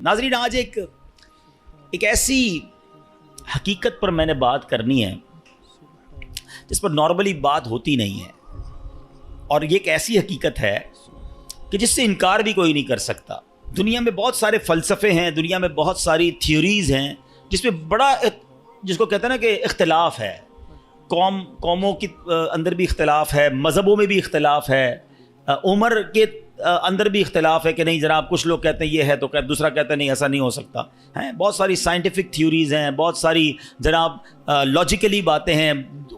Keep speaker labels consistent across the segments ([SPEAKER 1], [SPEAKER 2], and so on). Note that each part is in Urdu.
[SPEAKER 1] ناظرین، آج ایک ایسی حقیقت پر میں نے بات کرنی ہے جس پر نارملی بات ہوتی نہیں ہے، اور یہ ایک ایسی حقیقت ہے کہ جس سے انکار بھی کوئی نہیں کر سکتا۔ دنیا میں بہت سارے فلسفے ہیں، دنیا میں بہت ساری تھیوریز ہیں جس میں بڑا جس کو کہتے ہیں نا کہ اختلاف ہے، قوموں کے اندر بھی اختلاف ہے، مذہبوں میں بھی اختلاف ہے، عمر کے اندر بھی اختلاف ہے کہ نہیں جناب کچھ لوگ کہتے ہیں یہ ہے تو دوسرا کہتا ہے نہیں ایسا نہیں ہو سکتا ہے۔ بہت ساری سائنٹیفک تھیوریز ہیں، بہت ساری جناب لاجیکلی باتیں ہیں،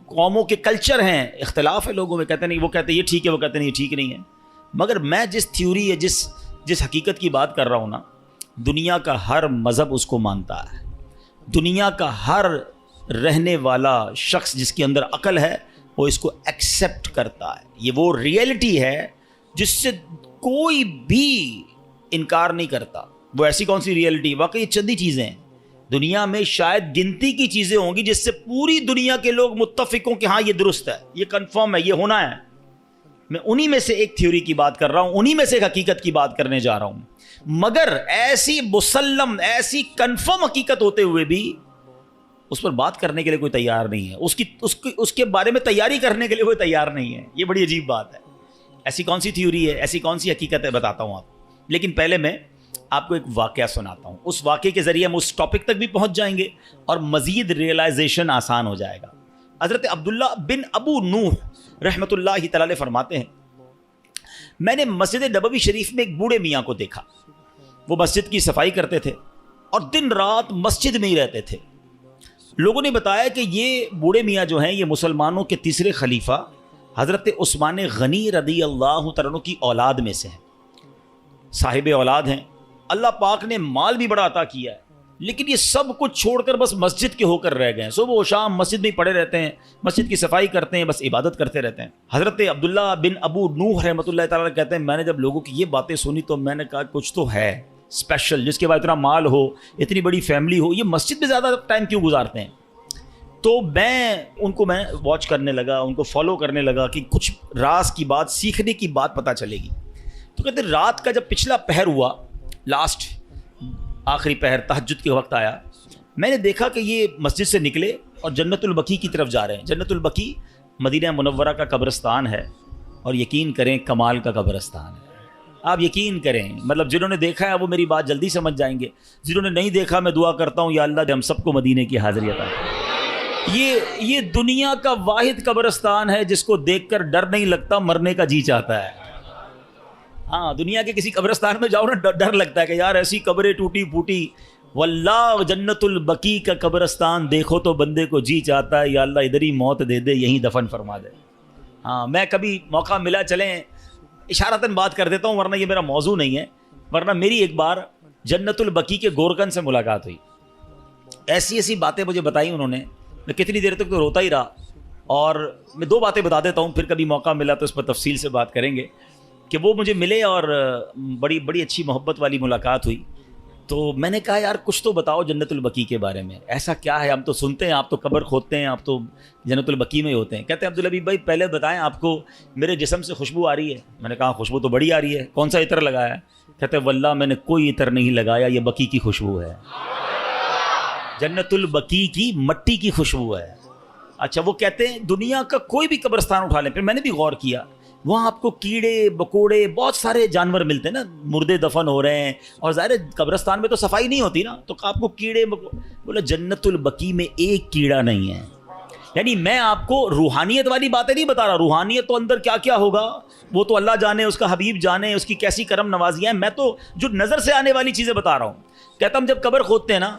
[SPEAKER 1] قوموں کے کلچر ہیں، اختلاف ہے لوگوں میں، کہتے ہیں نہیں وہ کہتے ہیں یہ ٹھیک ہے، وہ کہتے ہیں یہ ٹھیک نہیں ہے۔ مگر میں جس تھیوری ہے جس حقیقت کی بات کر رہا ہوں نا، دنیا کا ہر مذہب اس کو مانتا ہے، دنیا کا ہر رہنے والا شخص جس کے اندر عقل ہے وہ اس کو ایکسیپٹ کرتا ہے۔ یہ وہ ریئلٹی ہے جس سے کوئی بھی انکار نہیں کرتا۔ وہ ایسی کون سی ریئلٹی؟ واقعی چندی چیزیں ہیں دنیا میں، شاید گنتی کی چیزیں ہوں گی جس سے پوری دنیا کے لوگ متفق ہوں کہ ہاں یہ درست ہے، یہ کنفرم ہے، یہ ہونا ہے۔ میں انہی میں سے ایک تھیوری کی بات کر رہا ہوں، انہی میں سے ایک حقیقت کی بات کرنے جا رہا ہوں۔ مگر ایسی مسلم، ایسی کنفرم حقیقت ہوتے ہوئے بھی اس پر بات کرنے کے لیے کوئی تیار نہیں ہے، اس کے بارے میں تیاری کرنے کے لیے کوئی تیار نہیں ہے۔ یہ بڑی عجیب بات ہے۔ ایسی کون سی تھیوری ہے، ایسی کون سی حقیقت ہے، بتاتا ہوں آپ۔ لیکن پہلے میں آپ کو ایک واقعہ سناتا ہوں، اس واقعے کے ذریعے ہم اس ٹاپک تک بھی پہنچ جائیں گے اور مزید ریئلائزیشن آسان ہو جائے گا۔ حضرت عبداللہ بن ابو نوح رحمۃ اللہ تعالی فرماتے ہیں، میں نے مسجد نبوی شریف میں ایک بوڑھے میاں کو دیکھا۔ وہ مسجد کی صفائی کرتے تھے اور دن رات مسجد میں ہی رہتے تھے۔ لوگوں نے بتایا کہ یہ بوڑھے میاں جو ہیں یہ مسلمانوں کے تیسرے خلیفہ حضرت عثمان غنی رضی اللہ تعالیٰ عنہ کی اولاد میں سے ہیں، صاحب اولاد ہیں۔ اللہ پاک نے مال بھی بڑا عطا کیا ہے، لیکن یہ سب کچھ چھوڑ کر بس مسجد کے ہو کر رہ گئے ہیں۔ صبح و شام مسجد میں پڑے رہتے ہیں، مسجد کی صفائی کرتے ہیں، بس عبادت کرتے رہتے ہیں۔ حضرت عبداللہ بن ابو نوح رحمۃ اللہ تعالیٰ کہتے ہیں، میں نے جب لوگوں کی یہ باتیں سنی تو میں نے کہا کچھ تو ہے اسپیشل، جس کے بعد اتنا مال ہو، اتنی بڑی فیملی ہو، یہ مسجد میں زیادہ ٹائم کیوں گزارتے ہیں؟ تو میں ان کو واچ کرنے لگا، ان کو فالو کرنے لگا کہ کچھ راز کی بات، سیکھنے کی بات پتہ چلے گی۔ تو کہتے رات کا جب پچھلا پہر ہوا، لاسٹ آخری پہر تہجد کے وقت آیا، میں نے دیکھا کہ یہ مسجد سے نکلے اور جنت البقیع کی طرف جا رہے ہیں۔ جنت البقیع مدینہ منورہ کا قبرستان ہے، اور یقین کریں کمال کا قبرستان ہے۔ آپ یقین کریں، مطلب جنہوں نے دیکھا ہے وہ میری بات جلدی سمجھ جائیں گے، جنہوں نے نہیں دیکھا میں دعا کرتا ہوں یا اللہ ہم سب کو مدینے کی حاضری عطا کرے۔ یہ دنیا کا واحد قبرستان ہے جس کو دیکھ کر ڈر نہیں لگتا، مرنے کا جی چاہتا ہے۔ ہاں، دنیا کے کسی قبرستان میں جاؤ نا، ڈر لگتا ہے کہ یار ایسی قبریں ٹوٹی پھوٹی، واللہ جنت البقیع کا قبرستان دیکھو تو بندے کو جی چاہتا ہے یا اللہ ادھر ہی موت دے دے، یہیں دفن فرما دے۔ ہاں، میں کبھی موقع ملا چلیں اشارتاً بات کر دیتا ہوں، ورنہ یہ میرا موضوع نہیں ہے۔ ورنہ میری ایک بار جنت البقیع کے گورکن سے ملاقات ہوئی، ایسی باتیں مجھے بتائی انہوں نے، میں کتنی دیر تک تو روتا ہی رہا۔ اور میں دو باتیں بتا دیتا ہوں، پھر کبھی موقع ملا تو اس پر تفصیل سے بات کریں گے۔ کہ وہ مجھے ملے اور بڑی اچھی محبت والی ملاقات ہوئی۔ تو میں نے کہا یار کچھ تو بتاؤ جنت البقیع کے بارے میں، ایسا کیا ہے؟ ہم تو سنتے ہیں آپ تو قبر کھودتے ہیں، آپ تو جنت البقیع میں ہوتے ہیں۔ کہتے ہیں عبدالحبیب بھائی پہلے بتائیں آپ کو میرے جسم سے خوشبو آ رہی ہے؟ میں نے کہا خوشبو تو بڑی آ رہی ہے، کون سا عطر لگایا ہے؟ کہتے ہیں واللہ میں نے کوئی عطر نہیں لگایا، یہ بقیع کی خوشبو ہے، جنت البقیع کی مٹی کی خوشبو ہے۔ اچھا، وہ کہتے ہیں دنیا کا کوئی بھی قبرستان اٹھا لیں، پھر میں نے بھی غور کیا، وہاں آپ کو کیڑے بکوڑے بہت سارے جانور ملتے ہیں نا، مردے دفن ہو رہے ہیں، اور ظاہر قبرستان میں تو صفائی نہیں ہوتی نا، تو آپ کو کیڑے بولا جنت البقیع میں ایک کیڑا نہیں ہے۔ یعنی میں آپ کو روحانیت والی باتیں نہیں بتا رہا، روحانیت تو اندر کیا کیا ہوگا وہ تو اللہ جانے، اس کا حبیب جانے، اس کی کیسی کرم نوازیاں ہیں، میں تو جو نظر سے آنے والی چیزیں بتا رہا ہوں۔ کہتا ہم جب قبر کھودتے ہیں نا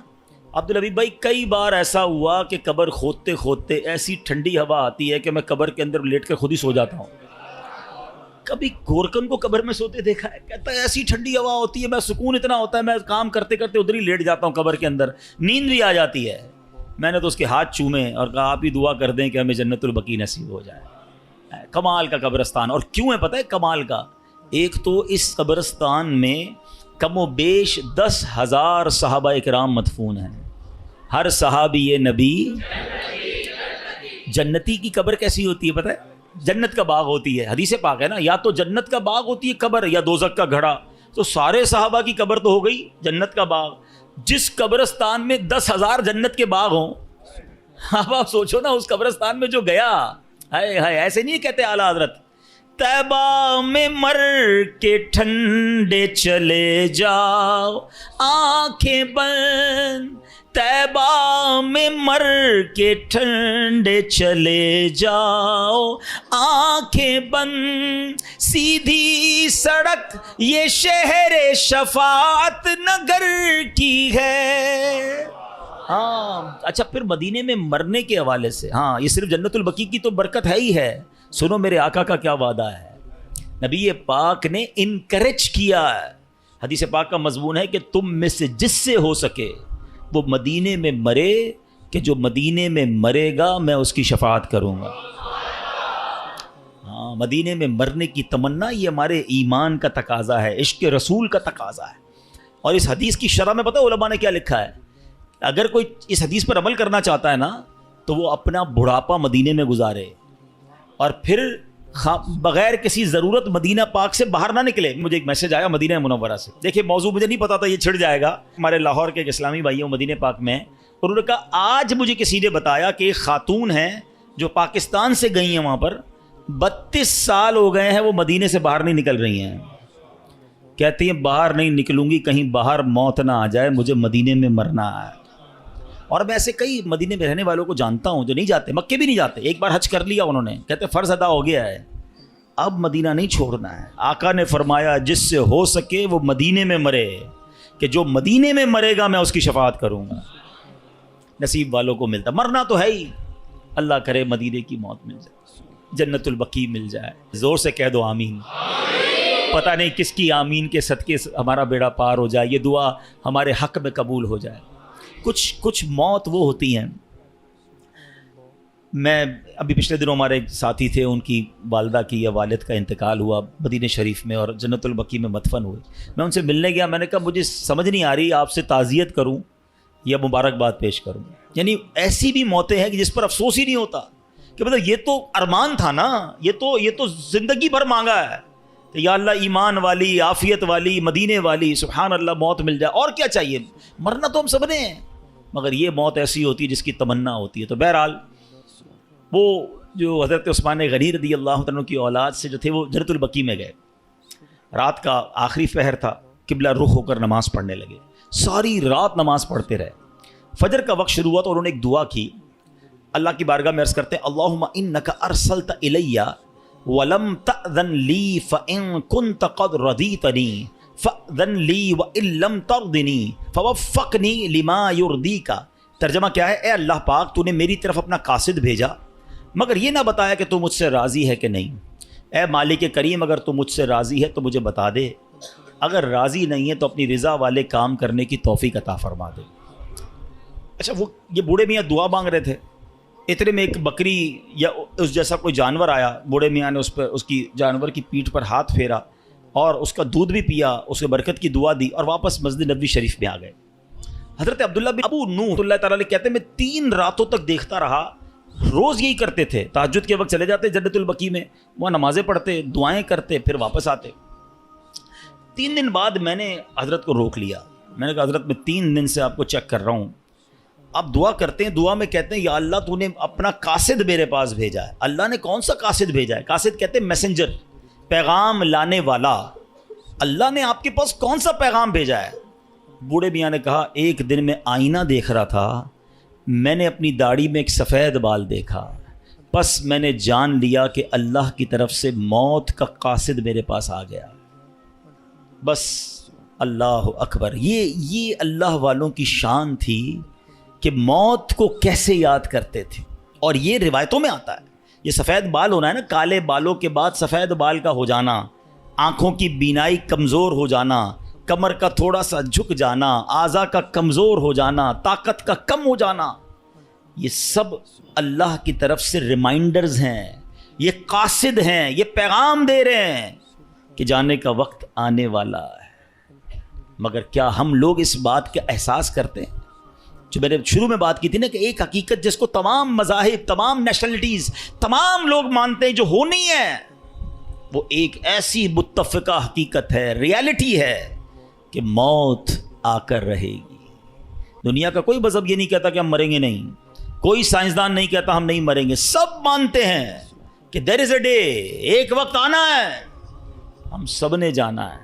[SPEAKER 1] عبدالحبیب بھائی، کئی بار ایسا ہوا کہ قبر کھودتے کھودتے ایسی ٹھنڈی ہوا آتی ہے کہ میں قبر کے اندر لیٹ کر خود ہی سو جاتا ہوں۔ کبھی گورکن کو قبر میں سوتے دیکھا ہے؟ کہتا ہے ایسی ٹھنڈی ہوا ہوتی ہے، میں سکون اتنا ہوتا ہے، میں کام کرتے کرتے ادھر ہی لیٹ جاتا ہوں قبر کے اندر، نیند بھی آ جاتی ہے۔ میں نے تو اس کے ہاتھ چومے اور کہا آپ ہی دعا کر دیں کہ ہمیں جنت البقیع نصیب ہو جائے۔ کمال کا قبرستان، اور کیوں ہے پتہ ہے کمال کا؟ ایک تو اس قبرستان میں کم و بیش 10,000 صحابہ اکرام مدفون ہیں۔ ہر صحابی نبی جنتی کی قبر کیسی ہوتی ہے پتہ ہے؟ جنت کا باغ ہوتی ہے، حدیث پاک ہے نا، یا تو جنت کا باغ ہوتی ہے قبر، یا دوزخ کا گھڑا۔ تو سارے صحابہ کی قبر تو ہو گئی جنت کا باغ، جس قبرستان میں 10,000 جنت کے باغ ہوں، اب آپ سوچو نا اس قبرستان میں جو گیا، ہائے ہائے، ایسے نہیں کہتے اعلیٰ حضرت، طیبہ میں مر کے ٹھنڈے چلے جاؤ آنکھیں بند، طیبہ میں مر کے ٹھنڈے چلے جاؤ آنکھیں بند، سیدھی سڑک یہ شہر شفاعت نگر کی ہے۔ ہاں اچھا، پھر مدینے میں مرنے کے حوالے سے، ہاں یہ صرف جنت البقیع کی تو برکت ہے ہی ہے، سنو میرے آقا کا کیا وعدہ ہے۔ نبی پاک نے انکریج کیا ہے، حدیث پاک کا مضمون ہے کہ تم میں سے جس سے ہو سکے وہ مدینے میں مرے، کہ جو مدینے میں مرے گا میں اس کی شفاعت کروں گا۔ ہاں مدینے میں مرنے کی تمنا یہ ہمارے ایمان کا تقاضا ہے، عشق رسول کا تقاضا ہے۔ اور اس حدیث کی شرح میں پتہ علماء نے کیا لکھا ہے، اگر کوئی اس حدیث پر عمل کرنا چاہتا ہے نا تو وہ اپنا بڑھاپا مدینے میں گزارے اور پھر بغیر کسی ضرورت مدینہ پاک سے باہر نہ نکلے۔ مجھے ایک میسج آیا مدینہ منورہ سے، دیکھیں موضوع مجھے نہیں پتا تھا یہ چھڑ جائے گا، ہمارے لاہور کے ایک اسلامی بھائی ہیں مدینہ پاک میں، اور انہوں نے کہا آج مجھے کسی نے بتایا کہ ایک خاتون ہیں جو پاکستان سے گئی ہیں وہاں پر، 32 سال ہو گئے ہیں وہ مدینے سے باہر نہیں نکل رہی ہیں، کہتی ہیں باہر نہیں نکلوں گی کہیں باہر موت نہ آ جائے، مجھے مدینے میں مرنا ہے۔ اور میں ایسے کئی مدینے میں رہنے والوں کو جانتا ہوں جو نہیں جاتے، مکے بھی نہیں جاتے، ایک بار حج کر لیا انہوں نے، کہتے فرض ادا ہو گیا ہے اب مدینہ نہیں چھوڑنا ہے۔ آقا نے فرمایا جس سے ہو سکے وہ مدینے میں مرے، کہ جو مدینے میں مرے گا میں اس کی شفاعت کروں گا۔ نصیب والوں کو ملتا، مرنا تو ہے ہی، اللہ کرے مدینے کی موت مل جائے، جنت البقیع مل جائے، زور سے کہہ دو آمین۔ پتہ نہیں کس کی آمین کے صدقے ہمارا بیڑا پار ہو جائے، یہ دعا ہمارے حق میں قبول ہو جائے۔ کچھ موت وہ ہوتی ہیں، میں ابھی پچھلے دنوں ہمارے ایک ساتھی تھے، ان کی والدہ کی یا والد کا انتقال ہوا مدینہ شریف میں اور جنت البقیع میں مدفن ہوئے۔ میں ان سے ملنے گیا، میں نے کہا مجھے سمجھ نہیں آ رہی آپ سے تعزیت کروں یا مبارکباد پیش کروں، یعنی ایسی بھی موتیں ہیں کہ جس پر افسوس ہی نہیں ہوتا کہ مطلب یہ تو ارمان تھا نا، یہ تو زندگی بھر مانگا ہے کہ یا اللہ ایمان والی، عافیت والی، مدینے والی، سبحان اللہ موت مل جائے، اور کیا چاہیے، مرنا تو ہم سب نے ہیں، مگر یہ موت ایسی ہوتی ہے جس کی تمنا ہوتی ہے۔ تو بہرحال وہ جو حضرت عثمان غنی رضی اللہ عنہ کی اولاد سے جو تھے وہ جنت البقیع میں گئے، رات کا آخری پہر تھا، قبلہ رخ ہو کر نماز پڑھنے لگے، ساری رات نماز پڑھتے رہے، فجر کا وقت شروع ہوا تو انہوں نے ایک دعا کی، اللہ کی بارگاہ میں عرض کرتے ہیں اللہم انک ارسلت الی ولم تأذن لی فإن كنت قد رضیتنی فأذن لی وإن لم ترضنی فوفقنی لما یرضیک۔ ترجمہ کیا ہے، اے اللہ پاک تو نے میری طرف اپنا قاصد بھیجا مگر یہ نہ بتایا کہ تو مجھ سے راضی ہے کہ نہیں، اے مالک کریم اگر تو مجھ سے راضی ہے تو مجھے بتا دے، اگر راضی نہیں ہے تو اپنی رضا والے کام کرنے کی توفیق عطا فرما دے۔ اچھا وہ یہ بوڑھے میاں دعا مانگ رہے تھے، اتنے میں ایک بکری یا اس جیسا کوئی جانور آیا، بوڑھے میاں نے اس کی جانور کی پیٹھ پر ہاتھ پھیرا اور اس کا دودھ بھی پیا، اس کے برکت کی دعا دی اور واپس مسجد نبوی شریف میں آ گئے۔ حضرت عبداللہ بن ابو نوح اللہ تعالیٰ علیہ کہتے ہیں میں 3 راتوں تک دیکھتا رہا، روز یہی کرتے تھے، تہجد کے وقت چلے جاتے جنت البقیع میں، وہاں نمازیں پڑھتے، دعائیں کرتے، پھر واپس آتے۔ 3 دن بعد میں نے حضرت کو روک لیا، میں نے کہا حضرت میں 3 دن سے آپ کو چیک کر رہا ہوں، آپ دعا کرتے ہیں، دعا میں کہتے ہیں یا اللہ تو نے اپنا قاصد میرے پاس بھیجا ہے۔ اللہ نے کون سا قاصد بھیجا ہے؟ قاصد کہتے ہیں میسنجر، پیغام لانے والا۔ اللہ نے آپ کے پاس کون سا پیغام بھیجا ہے؟ بوڑھے میاں نے کہا ایک دن میں آئینہ دیکھ رہا تھا، میں نے اپنی داڑھی میں ایک سفید بال دیکھا، بس میں نے جان لیا کہ اللہ کی طرف سے موت کا قاصد میرے پاس آ گیا۔ بس اللہ اکبر، یہ اللہ والوں کی شان تھی کہ موت کو کیسے یاد کرتے تھے۔ اور یہ روایتوں میں آتا ہے، یہ سفید بال ہونا ہے نا، کالے بالوں کے بعد سفید بال کا ہو جانا، آنکھوں کی بینائی کمزور ہو جانا، کمر کا تھوڑا سا جھک جانا، اعضاء کا کمزور ہو جانا، طاقت کا کم ہو جانا، یہ سب اللہ کی طرف سے ریمائنڈرز ہیں، یہ قاصد ہیں، یہ پیغام دے رہے ہیں کہ جانے کا وقت آنے والا ہے۔ مگر کیا ہم لوگ اس بات کا احساس کرتے ہیں؟ جو میں نے شروع میں بات کی تھی نا کہ ایک حقیقت جس کو تمام مذاہب، تمام نیشنلٹیز، تمام لوگ مانتے ہیں، جو ہونی ہے، وہ ایک ایسی متفقہ حقیقت ہے، ریالٹی ہے کہ موت آ کر رہے گی۔ دنیا کا کوئی مذہب یہ نہیں کہتا کہ ہم مریں گے نہیں، کوئی سائنسدان نہیں کہتا ہم نہیں مریں گے، سب مانتے ہیں کہ دیر از اے ڈے، ایک وقت آنا ہے، ہم سب نے جانا ہے،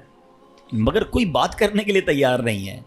[SPEAKER 1] مگر کوئی بات کرنے کے لیے تیار نہیں ہے۔